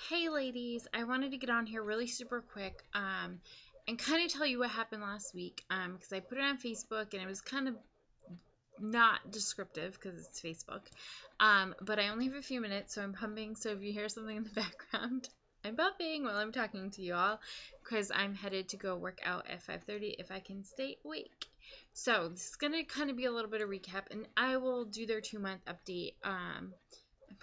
Hey ladies, I wanted to get on here really super quick and kind of tell you what happened last week because I put it on Facebook and it was kind of not descriptive because it's Facebook, but I only have a few minutes, so I'm pumping. So if you hear something in the background, I'm pumping while I'm talking to you all because I'm headed to go work out at 5:30 if I can stay awake. So this is gonna kind of be a little bit of recap, and I will do their 2-month update. I'm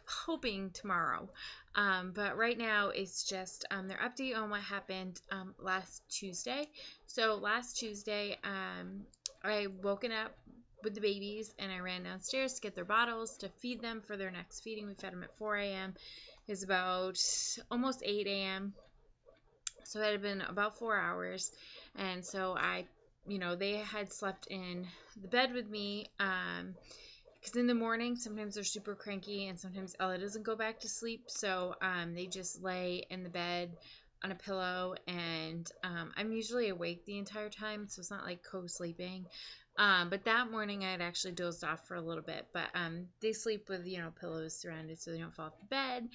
hoping tomorrow. But right now it's just their update on what happened last Tuesday. So last Tuesday, I woken up with the babies and I ran downstairs to get their bottles to feed them for their next feeding. We fed them at 4 a.m. It's about almost 8 a.m. So it had been about 4 hours. And so they had slept in the bed with me. Because in the morning, sometimes they're super cranky and sometimes Ella doesn't go back to sleep. So they just lay in the bed on a pillow, and I'm usually awake the entire time, so it's not like co-sleeping. But that morning I had actually dozed off for a little bit. But they sleep with, pillows surrounded so they don't fall off the bed.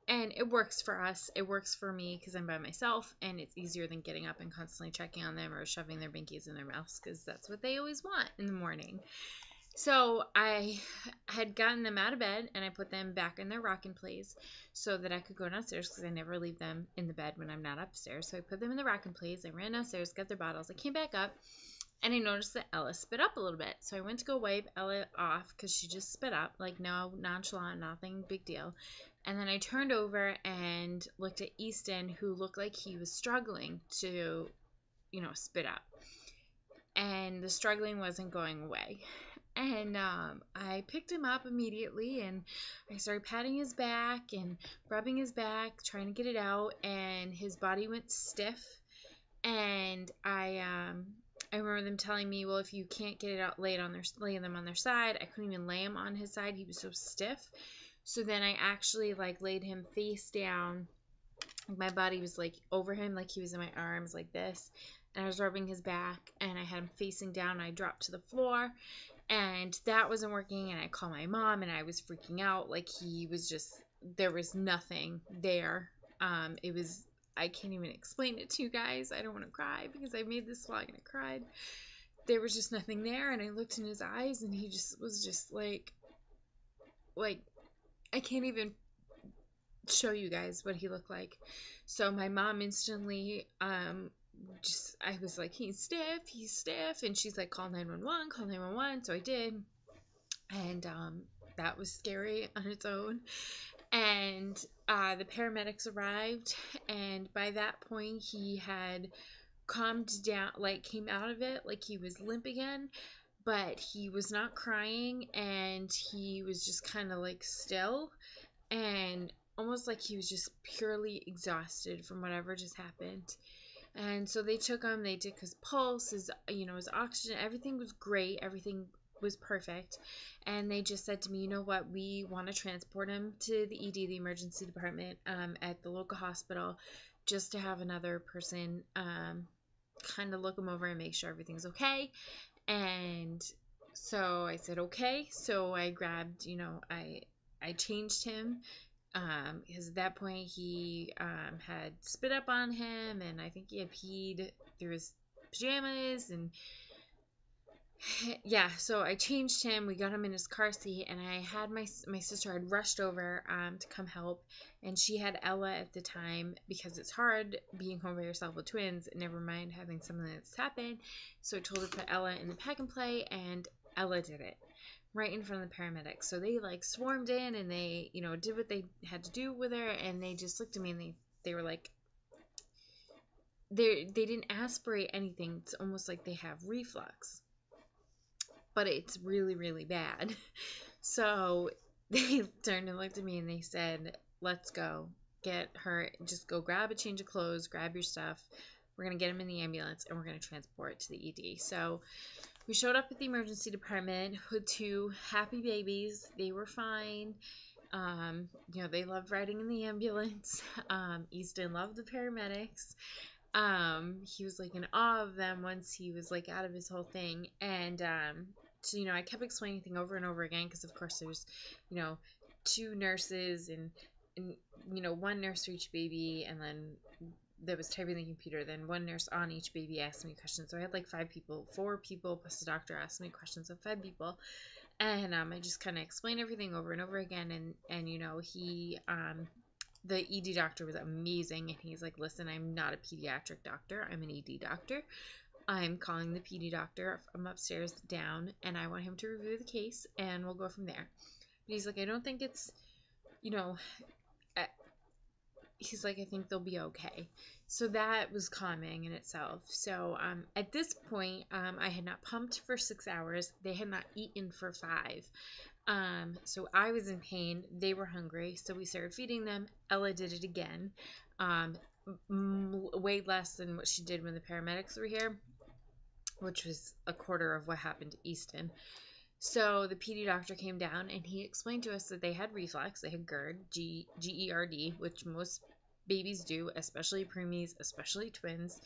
And it works for us. It works for me because I'm by myself, and it's easier than getting up and constantly checking on them or shoving their binkies in their mouths because that's what they always want in the morning. So I had gotten them out of bed and I put them back in their rocking place so that I could go downstairs because I never leave them in the bed when I'm not upstairs. So I put them in the rocking place. I ran downstairs, got their bottles. I came back up and I noticed that Ella spit up a little bit. So I went to go wipe Ella off because she just spit up, like no, nonchalant, nothing, big deal. And then I turned over and looked at Easton, who looked like he was struggling to, spit up. And the struggling wasn't going away. And I picked him up immediately and I started patting his back and rubbing his back, trying to get it out, and his body went stiff. And I remember them telling me, well, if you can't get it out, lay them on their side. I couldn't even lay him on his side. He was so stiff. So then I actually laid him face down. My body was over him, like he was in my arms like this. And I was rubbing his back and I had him facing down and I dropped to the floor. And that wasn't working, and I called my mom and I was freaking out. There was nothing there. I can't even explain it to you guys. I don't want to cry because I made this vlog and I cried. There was just nothing there, and I looked in his eyes and he just was just like I can't even show you guys what he looked like. So my mom instantly, I was like, he's stiff. And she's like, call 911. So I did. And that was scary on its own. And the paramedics arrived. And by that point, he had calmed down, came out of it, he was limp again. But he was not crying, and he was just kind of still, and almost like he was just purely exhausted from whatever just happened. And so they took him, they took his pulse, his oxygen, everything was great, everything was perfect. And they just said to me, you know what, we want to transport him to the ED, the emergency department, at the local hospital, just to have another person kind of look him over and make sure everything's okay. And so I said, okay. So I grabbed, I changed him, because at that point he had spit up on him, and I think he had peed through his pajamas, and yeah, so I changed him. We got him in his car seat, and I had my sister had rushed over to come help, and she had Ella at the time because it's hard being home by yourself with twins, never mind having something that's happened. So I told her to put Ella in the pack and play, and Ella did it right in front of the paramedics. So they swarmed in, and they did what they had to do with her, and they just looked at me and they were like, they didn't aspirate anything. It's almost like they have reflux, but it's really, really bad. So they turned and looked at me and they said, let's go get her, just go grab a change of clothes, grab your stuff. We're going to get him in the ambulance and we're going to transport to the ED. So we showed up at the emergency department with 2 happy babies. They were fine. They loved riding in the ambulance. Easton loved the paramedics. He was in awe of them once he was out of his whole thing. And so I kept explaining things over and over again because of course there's 2 nurses and one nurse for each baby, and then that was typing the computer. Then one nurse on each baby asked me questions. So I had like 5 people, 4 people plus the doctor asked me questions of 5 people. And I just kind of explained everything over and over again. And he, the ED doctor was amazing. And he's like, listen, I'm not a pediatric doctor. I'm an ED doctor. I'm calling the PD doctor from upstairs down, and I want him to review the case, and we'll go from there. But he's like, I don't think it's, he's like, I think they'll be okay. So that was calming in itself. So at this point, I had not pumped for 6 hours. They had not eaten for 5. So I was in pain. They were hungry. So we started feeding them. Ella did it again. Way less than what she did when the paramedics were here, which was a quarter of what happened to Easton. So the PD doctor came down and he explained to us that they had reflux. They had GERD, GERD, which most babies do, especially preemies, especially twins.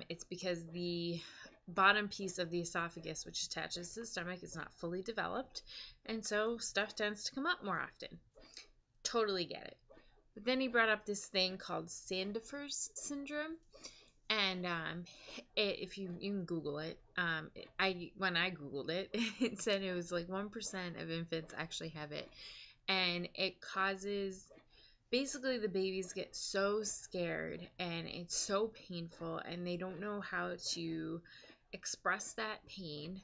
It's because the bottom piece of the esophagus, which attaches to the stomach, is not fully developed, and so stuff tends to come up more often. Totally get it. But then he brought up this thing called Sandifer's syndrome. And if you can Google it, when I Googled it, it said it was like 1% of infants actually have it, and it causes, basically the babies get so scared and it's so painful, and they don't know how to express that pain,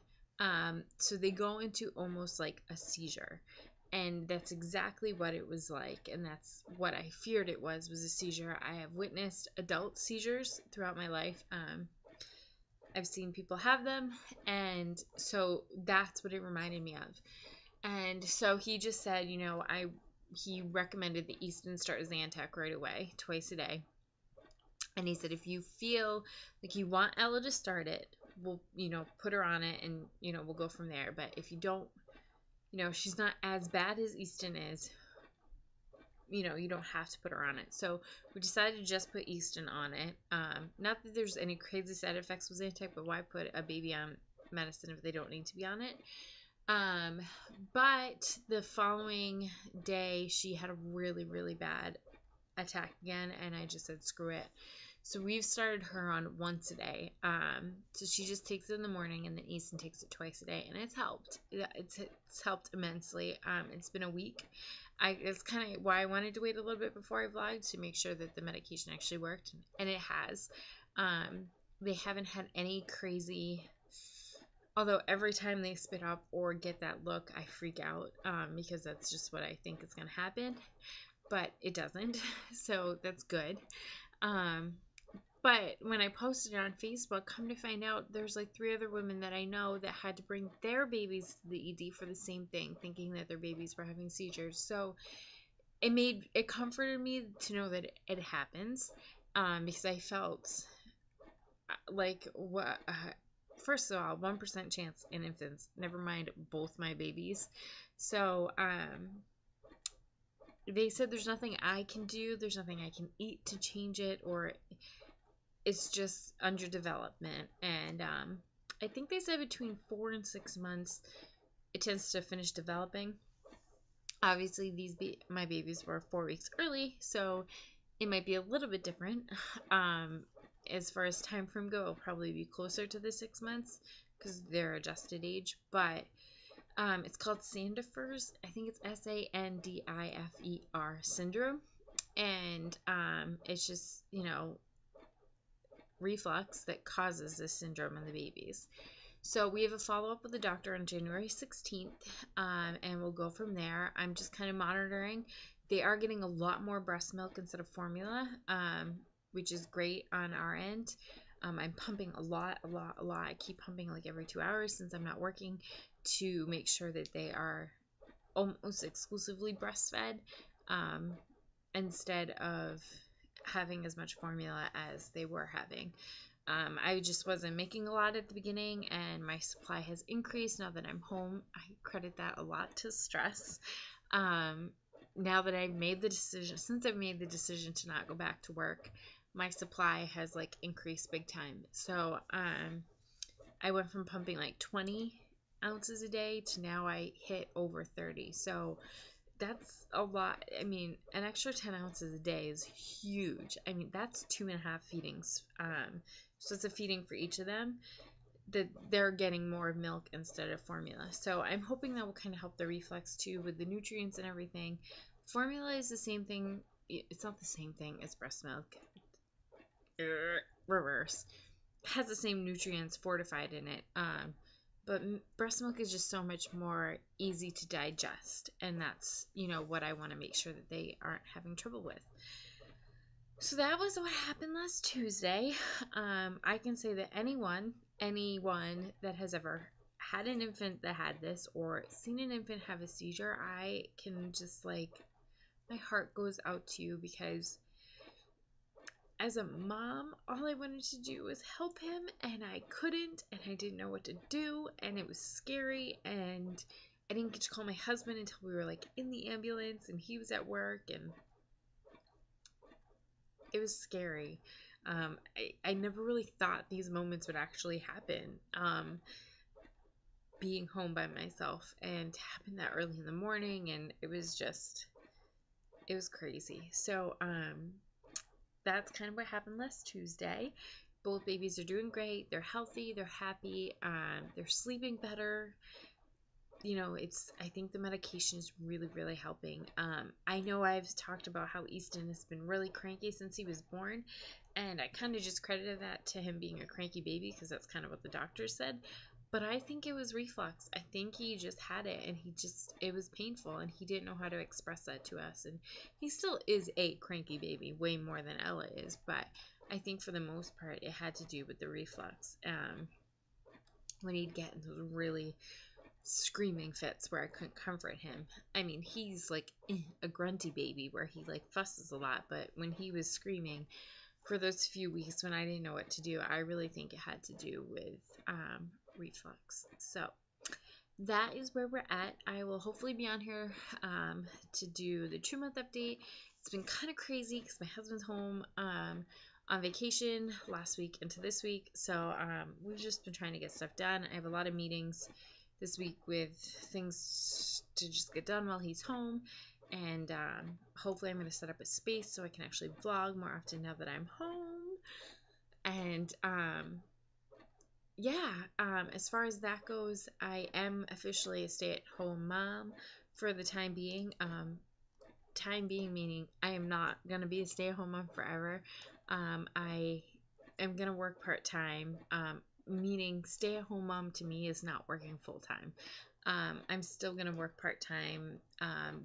so they go into almost like a seizure. And that's exactly what it was like, and that's what I feared it was a seizure. I have witnessed adult seizures throughout my life. I've seen people have them, and so that's what it reminded me of. And so he just said, he recommended that Easton start Zantac right away, twice a day. And he said, if you feel like you want Ella to start it, we'll, put her on it, and, we'll go from there. But if you don't, she's not as bad as Easton is, you don't have to put her on it. So we decided to just put Easton on it. Not that there's any crazy side effects with Zantac, but why put a baby on medicine if they don't need to be on it? But the following day, she had a really, really bad attack again, and I just said, screw it. So we've started her on once a day. So she just takes it in the morning, and then Easton takes it twice a day, and it's helped. It's helped immensely. It's been a week. It's kind of why I wanted to wait a little bit before I vlogged, to make sure that the medication actually worked, and it has. They haven't had any crazy, although every time they spit up or get that look, I freak out, because that's just what I think is going to happen, but it doesn't, so that's good. But when I posted it on Facebook, come to find out, there's like 3 other women that I know that had to bring their babies to the ED for the same thing, thinking that their babies were having seizures. So it comforted me to know that it happens, because I felt like, first of all, 1% chance in infants, never mind both my babies. So they said there's nothing I can do, there's nothing I can eat to change it, or it's just under development. And I think they said between 4 and 6 months it tends to finish developing. Obviously my babies were 4 weeks early, so it might be a little bit different. As far as time frame go, it'll probably be closer to the 6 months because they're adjusted age. But it's called Sandifer's. I think it's Sandifer syndrome, and it's just reflux that causes this syndrome in the babies. So we have a follow-up with the doctor on January 16th, and we'll go from there. I'm just kind of monitoring. They are getting a lot more breast milk instead of formula, which is great on our end. I'm pumping a lot. I keep pumping like every 2 hours since I'm not working, to make sure that they are almost exclusively breastfed, instead of having as much formula as they were having. I just wasn't making a lot at the beginning, and my supply has increased now that I'm home. I credit that a lot to stress. Now that I've made the decision, since I've made the decision to not go back to work, my supply has like increased big time. So I went from pumping like 20 ounces a day to now I hit over 30. So that's a lot. I mean, an extra 10 ounces a day is huge. I mean, that's 2.5 feedings. So it's a feeding for each of them, that they're getting more milk instead of formula. So I'm hoping that will kind of help the reflex too with the nutrients and everything. Formula is the same thing. It's not the same thing as breast milk. Reverse. Has the same nutrients fortified in it. But breast milk is just so much more easy to digest, and that's what I want to make sure that they aren't having trouble with. So that was what happened last Tuesday. I can say that anyone that has ever had an infant that had this or seen an infant have a seizure, I can just my heart goes out to you, because as a mom, all I wanted to do was help him, and I couldn't, and I didn't know what to do, and it was scary, and I didn't get to call my husband until we were in the ambulance, and he was at work, and it was scary. I never really thought these moments would actually happen. Being home by myself, and to happen that early in the morning, and it was crazy. So, that's kind of what happened last Tuesday. Both babies are doing great. They're healthy. They're happy. They're sleeping better. I think the medication is really, really helping. I know I've talked about how Easton has been really cranky since he was born, and I kind of just credited that to him being a cranky baby, because that's kind of what the doctor said. But I think it was reflux. I think he just had it, and it was painful, and he didn't know how to express that to us. And he still is a cranky baby, way more than Ella is, but I think for the most part it had to do with the reflux. When he'd get into those really screaming fits where I couldn't comfort him. I mean, he's a grunty baby where he fusses a lot, but when he was screaming for those few weeks when I didn't know what to do, I really think it had to do with reflux. So that is where we're at. I will hopefully be on here to do the 2-month update. It's been kind of crazy because my husband's home on vacation last week into this week, so we've just been trying to get stuff done. I have a lot of meetings this week with things to just get done while he's home, and hopefully I'm going to set up a space so I can actually vlog more often now that I'm home. And as far as that goes, I am officially a stay-at-home mom for the time being. Time being meaning I am not going to be a stay-at-home mom forever. I am going to work part-time, meaning stay-at-home mom to me is not working full-time. I'm still going to work part-time,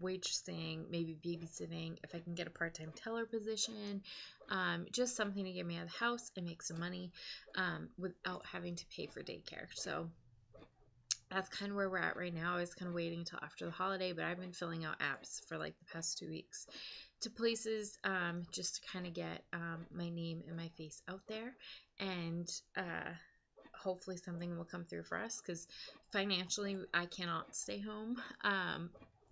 waitressing, maybe babysitting, if I can get a part-time teller position, just something to get me out of the house and make some money without having to pay for daycare. So that's kind of where we're at right now. I was kind of waiting until after the holiday, but I've been filling out apps for the past 2 weeks to places just to kind of get my name and my face out there, and hopefully something will come through for us, because financially I cannot stay home,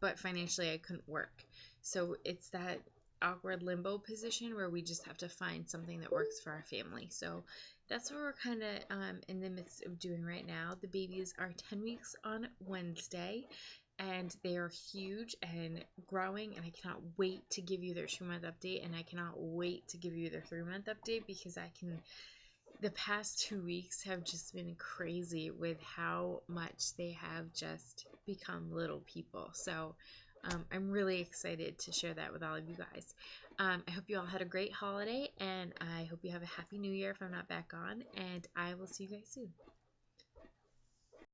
but financially I couldn't work. So it's that awkward limbo position where we just have to find something that works for our family. So that's what we're kind of in the midst of doing right now. The babies are 10 weeks on Wednesday, and they are huge and growing, and I cannot wait to give you their 2-month update, and I cannot wait to give you their 3-month update, because the past 2 weeks have just been crazy with how much they have just become little people. So I'm really excited to share that with all of you guys. I hope you all had a great holiday, and I hope you have a happy new year if I'm not back on, and I will see you guys soon.